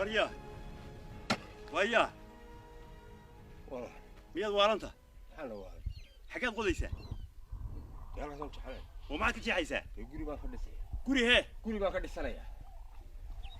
وريا ويا والله مياد وارنتا حنا واحد حكاية قضيسة يلا سمت حنا ومعك شي عيسى يقولي ما كدسي قولي هي قولي ما كدسنايا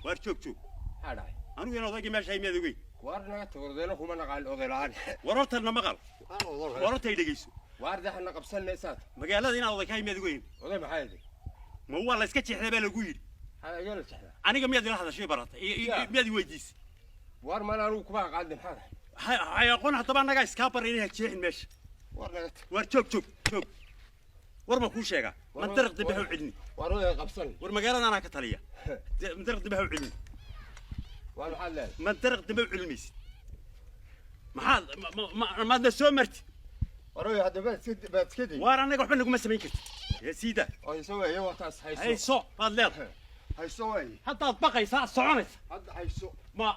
وارشوك هذا أنا ويا نضاقي ماشي هاي مياد وي وارنا توردنا هم نقال أودلان وررت لنا مقال وررت يدقيسو وارد احنا قبسنا سات مقالة هنا نضاقي هاي مياد وين وده ما حيدي ما هو الله يسكتش إحنا بلا هذا جالس احنا أنا مياد هذا شيء برات مياد ويديس وار ما لانو كما قاعدين هذا حيقون طبعا نقا سكابر إنها تشيحن ماشي وارنا وارشوك ورما كل شيء من درق دبه وعدني وارو قبسنا ورمقالة أنا كتالية من درق دبه وعدني وارو حلال من درق دبه وعلميس ما دسوا مرتي وارو هذا بس كده وانا قحنا نقوم سمين كرت يا سيدة أو يسوي هي وقت هاي صو فضل هيسوي حتى أطبقي ساعة صعونت هذا هيسو ما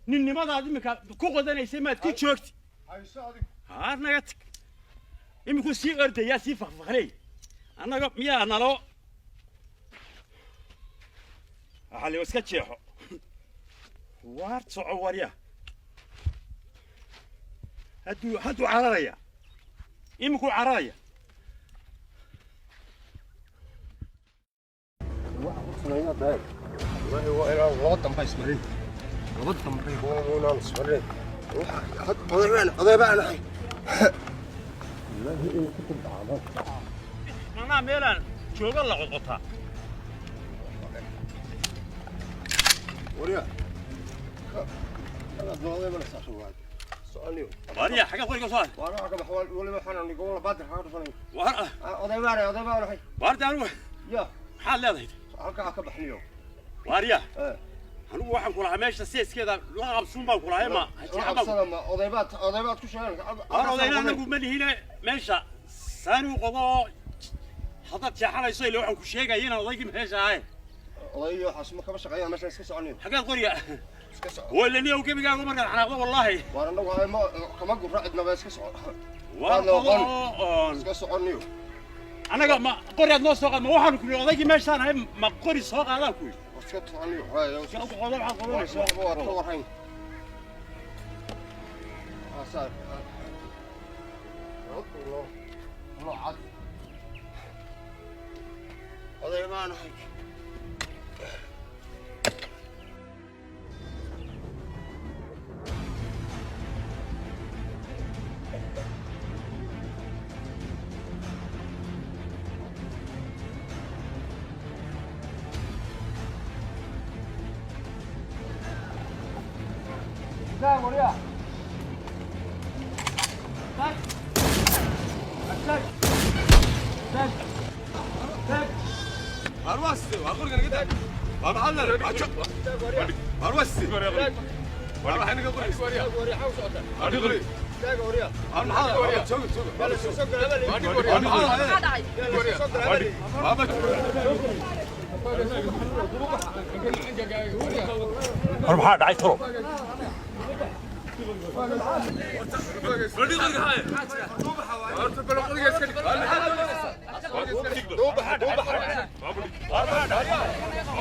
نني ما ضاد مك كوكو أنا يسمى تكون شوكت هيسو هذا قتك يمكن سي أرد يا سي فخري أنا قب ميا أنا لو على وسكت شيء وارد صعوريا هدو عرايا يمكن عرايا سنين ده والله إلى الوطن بس مريض الوطن مريض ولا نص مريض حط قضية بقى أنا لا هي كنت بعض أنا ميلان شو قال لك قطها وريا أنا ضوء ما نسأل واحد سؤالي وريا حاجة قولي سؤال وأنا حاجة بحوال ولا ما حنا نقول بعد حاجة فني ورا قضية بقى ولا حي ورد أنا يا حال لا ضيت halka baxniyo wariya anigu waxaan ku lahaa meesha seeskeeda loo qabsan baan ku lahaa ma ma odaybaad ku sheegan odayna anagu ma lihine meesha saani u qodo hadda jeexanayso ilaa waxaan ku sheegay inaan odaygii meesha ahay odayo xasmo kaba shaqeeya meesha iska soconayo xageed qoriya wala niyow gebigaagu markaan xanaaqdo wallaahi waan anagu hay ma kama gurra cidna ba iska soco waan iska soconayo anaga ma qoriyaad noo soo qaad ma waxaan ku odaygii meeshaan ahay ma qori soo qaadaa ku iska soconayo hay iska qodo waxaan qodanayso waa ka warhayn asar lo cad oday maan hay لا وريا تك تك تك تك مروسي واقول لك كده ما بحلل مروسي ولا حين يقول لك وريا وريا حوس اودا ادي غري تك وريا انا وريا شوف يلا سوق هبل ادي وريا يلا سوق هبل بابا أربعة دعي ترو ردي غير هاي انت بلغ لي اسكت دوبها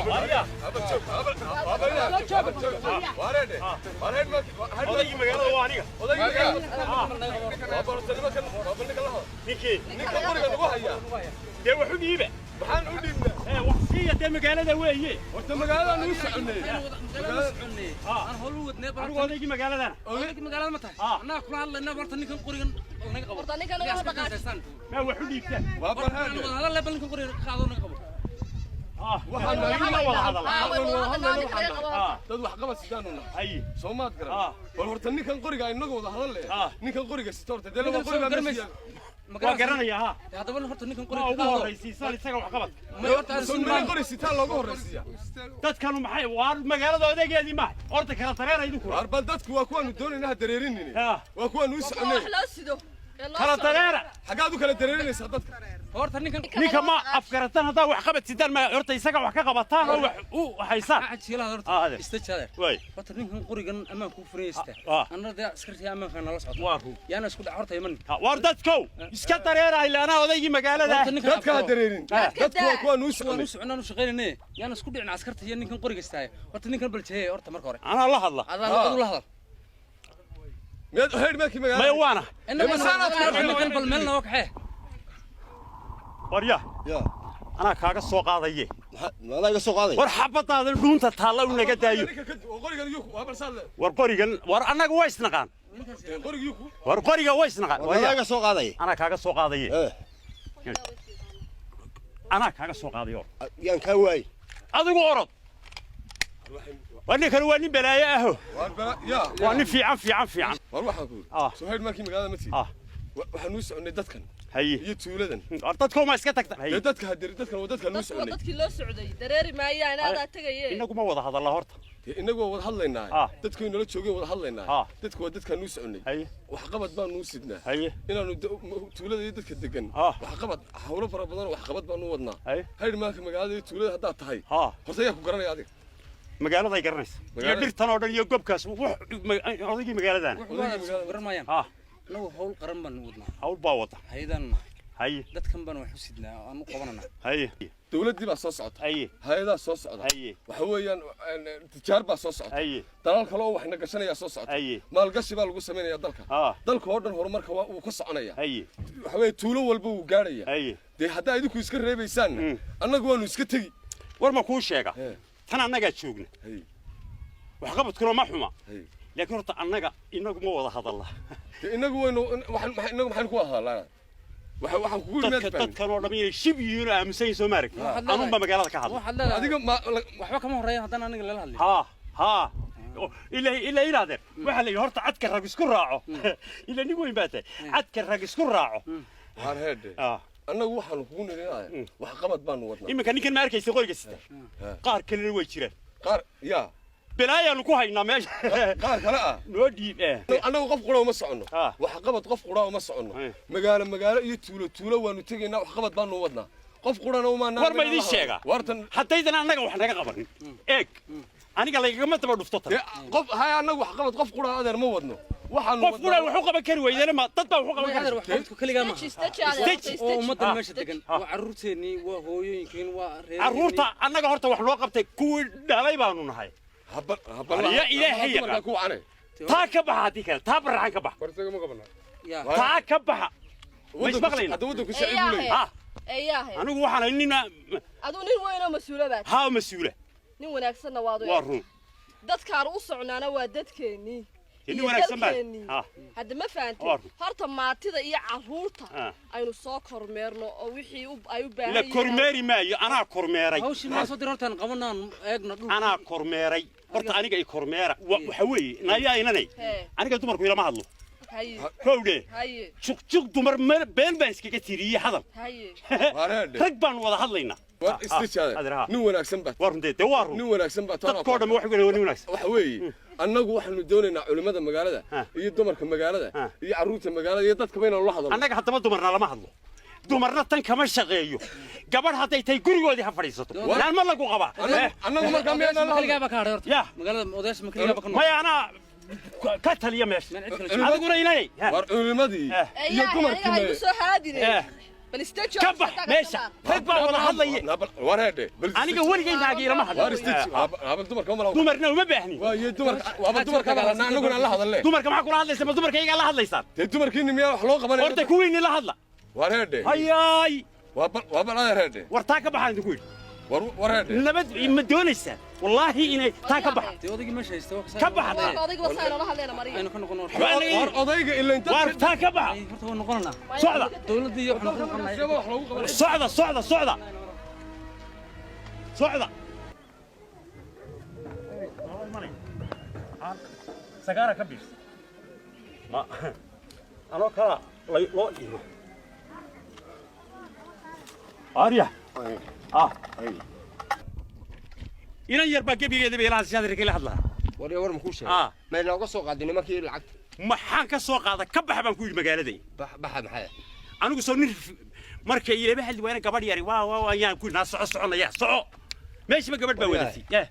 واريا odaygii magaalada waa aniga ninkii dee wax u dhiiba maxaan u dhiibnaa wax siiya dee magaalada weeye horta magaalada nuu soconay أنا هولود نبرة anigu odaygii magaaladana أولك مقالة متى أنا أكون هلا نبرة نكون قرين نقبل horta ninka laga wada qaad ma wax u dhiibtaan baabar haade هلا لا بل نكون قرين قاعدون نقبل waxaan la wada hadalaa dad wax qabad sidaan una hay Soomaad garan bal horta ninkan qoriga inaga wada hadal leh ninkan qoriga sita horta dee laba qoriga meesha waa garanaya ha هذا بل هرت نكون waa قرين ugu horeysiisaan isaga wax qabad ما هرت Soomaali qori sita looga horeysiya dadkanu maxay waa magaalada odageedii ma horta kala tareeraydu ku arbal dadku waa kuwan doonayna dareerinina waa kuwan u soconay wax loo sido kala tareera xagaad u kala dareerinaysaa dadka horta ninka ma afkaratan hadaa wax qabad sidaan ma horta isaga wax ka qabataan oo wax u haysan ajiilaha horta istajaada way horta ninkan qorigan amaan ku furaysta anada askartii amaanka nala socdo waa yaana isku dhac horta iman war dadkow iska dareeray laana odaygii magaalada dadka dareerin dadku waa kuwa nuu socnaan u shaqeynay yaana isku dhicin askartii iyo ninkan qoriga istaay horta ninkan baljeey horta marka hore ana la hadla adaan la hadla mid heer markii magaalada may waana ninkan bal meel noo kaxee warya ya ana kaaga soo qaadaye ma iga soo qaaday war xabadaada dhuunta taala u naga daayo qorigan yuku waa barsaad war qorigan war anaga way isnaqaan qorigan yuku war qoriga way isnaqaan ma iga soo qaaday ana kaaga soo qaadaye ana kaaga soo qaadayo yaan ka waay adigu orod wani kale wani balaayo ah wani fiican war waxa ku soo heer markii magaalada ma tii waxa nuu soconay dadkan haye iyo tuuladan dadku ma iska tagta haye dadka hadir dadkan waa dadka nuu soconay dadkii loo socday dareeri maayaan aad tagayeen inagu ma wada hadalla horta inagu wada hadlaynaa dadku inala joogay wada hadlaynaa dadku waa dadka nuu soconay haye wax qabad baan nuu sidnaa haye inaanu tuulada iyo dadka degan wax qabad hawlo fara badan wax qabad baan nuu wadnaa heer markii magaalada iyo tuulada hadaa tahay horta yaa ku garanay adiga magaalada ay garanaysa iyo dhirtan oo dhan iyo gobkaas odaygii magaaladan garanayaan nagu hawl qaran baan wadnaa hawl baa wada haydan haye dadkan baan wax u sidnaa aan u qabanana haye dawladii baa soo socota haye hay'adaha soo socda haye waxa weeyaan tijaar baa soo socota haye dalal kale oo wax na gashanaya soo socota haye maalgashi baa lagu sameeyaa dalka oo dhan horumarka waa uu ka soconaya haye waxa weey tuulo walba uu gaaraya haye de hadda idinku iska reebaysaan annagu waanu iska tagi war ma kuu sheega tan annaga joogna wax qabadkuna ma xuma laakiin horta annaga inagu ma wada hadalla inagu waynu inagu maxaan ku hadalnaa waxaan kugu imaad dadkan oo dhammaan shib yihiin oo aaminsan soo maaragtay anun ba magaalada ka hadlay adiga waxba kama horeeyaan haddana aniga lala hadlay ha ilaa adeer waxa la yidhi horta cadka rag isku raaco ilaa nin weyn baa tahay cadka rag isku raaco har heede annagu waxaanu kugu nirinaaya wax qabad baanu wadnaa iminka ninkan ma arkaysa qoriga sita qaar kalena way jiraan qaar yaa belaayaan ku haynaa meesha qaar kale noo dhiib annagu qof qura uma soconno wax qabad qof qura uma soconno magaalo iyo tuulo waanu tegaynaa wax qabad baanu wadnaa qof qurana uma war ma idin sheega haddaydan annaga wax naga qabanin eeg aniga lagama daba dhufto tan qof hay annagu wax qabad qof qura adeer ma wadno waxaan qof qura wax u qaban kari weydana ma dad baa wax u qaban kari wax qabadku kaliya ma oo ummadan meesha degan waa caruurteeni waa hooyooyinkeen waa reer caruurta annaga horta wax loo qabtay kuwii dhalay baanu nahay يا إلهي تا كبح هذه كذا تا برهان كبح تا كبح مش مغلينا أنا وحنا إننا أدو نين وينو مسؤولة بعد ها مسؤولة نين وينك سنة واضح وارو دت كاروس عنا ودت كني إني وينك سنة هذا ما فهمت هرت ما تدا إيه عروتها أينو ساكر ميرنا أو وحي أيو باه لا كورميري ما أنا كورميري هوش ما صدر هرت قبلنا أنا كورميري horta aniga ay kormeera waxa weey nayaa inanay aniga dumarku ila ma hadlo howde juq dumar been baan iskaga tiriyay hadal rag baan wada hadlaynaa war istijaada nin wanaagsan baa war runtii war nin wanaagsan baa dadkoo dhan wax weyn wanaagsan waxa weey annagu waxaanu doonaynaa culimada magaalada iyo dumarka magaalada iyo caruurta magaalada iyo dadka bayna la hadlo annaga hadaba dumarna lama hadlo dumarna tan kama shaqeeyo gabadh haday tay gurigoodii ha fadhiisato laan ma lagu qaba annagu marka meena la kaliya ba ka haray horta magaalada odays ma kaliya ba ka ma ana ka taliya meesha adiguna inay war culimadii iyo dumarkii ma soo haadine bal istajo kabax meesha rag baa wada hadlaya war heede aniga waligay naageeyna ma hadlo war istajo habal dumarka ma laha dumarna uma baahni waa dumarka annaguna la hadalay dumarka maxaa kula hadlaysaa ma dumarka iyaga la hadlaysaan dumarkiina miyaa wax loo qabanay horta kuwiina la hadla warheede hayaay waa adeerheede war taa ka baxaan idinku yidhi warheede nabad ma doonaysaa wallaahi inay taa ka baxa odayga meesha haysta ka baxa odayga wasaayna la hadlayna mariya aynu ka noqono war odayga ilaa inta war taa ka baxa horta waa noqonana socda dawladda iyo waxaan noqonay socda sagara ka bis ma anoo kala loo dhigo arya inan yar baa gebigeeda bay ilaha siyaad rikay la hadlaa war ma ku sheegay ma looga soo qaadin nimankii lacagta maxaan ka soo qaada ka bax baan ku yiri magaaladay baxa maxay anigu soo nin marka ilaba hal weena gabadh yari waa ayaan ku naas soconaya soco meeshii ma gabadh baa wadatay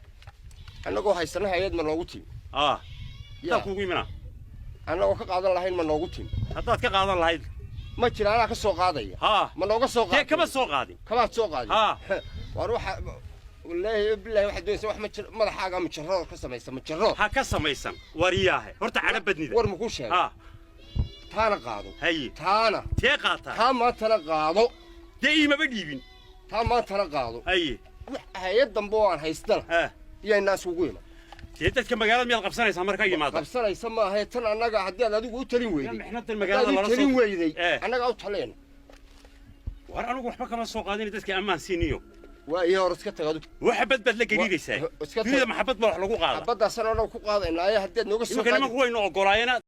annagoo haysana hay'ad ma noogu timi taa kugu yimina annagoo ka qaadan lahayn ma noogu timi haddaad ka qaadan lahayd ma jira anaa ka soo qaadaya ma nooga soo qaadin kama soo qaadin kamaad soo qaadin war waxa والله بالله واحد دوس واحد مدح حاجه مجرد كسميسن مجرد ها كسميسن ورياه horta cadha badnida war ma ku sheegay taana qaado hay taana tee qaata taa ma tana qaado dee ma badhiibin taa ma tana qaado hay hay'ad dambe oo aan haystana iyo inaas ugu yima tee dadka magaalada meel qabsanaysa marka yimaado qabsanaysa ma ahay tan anaga hadii aad adigu u talin weeyday mixnada magaalada la talin weeyday anaga u taleen war anigu waxba kama soo qaadin dadka ammaan siiniyo وهي ورث كتغادو وحبت بدل جريريسا. هذا محبت بروح لقو قاضي. حبت أصلا أنا وقو قاضي إن هي هديت نوقف. يمكن ما هو إنه قراينا.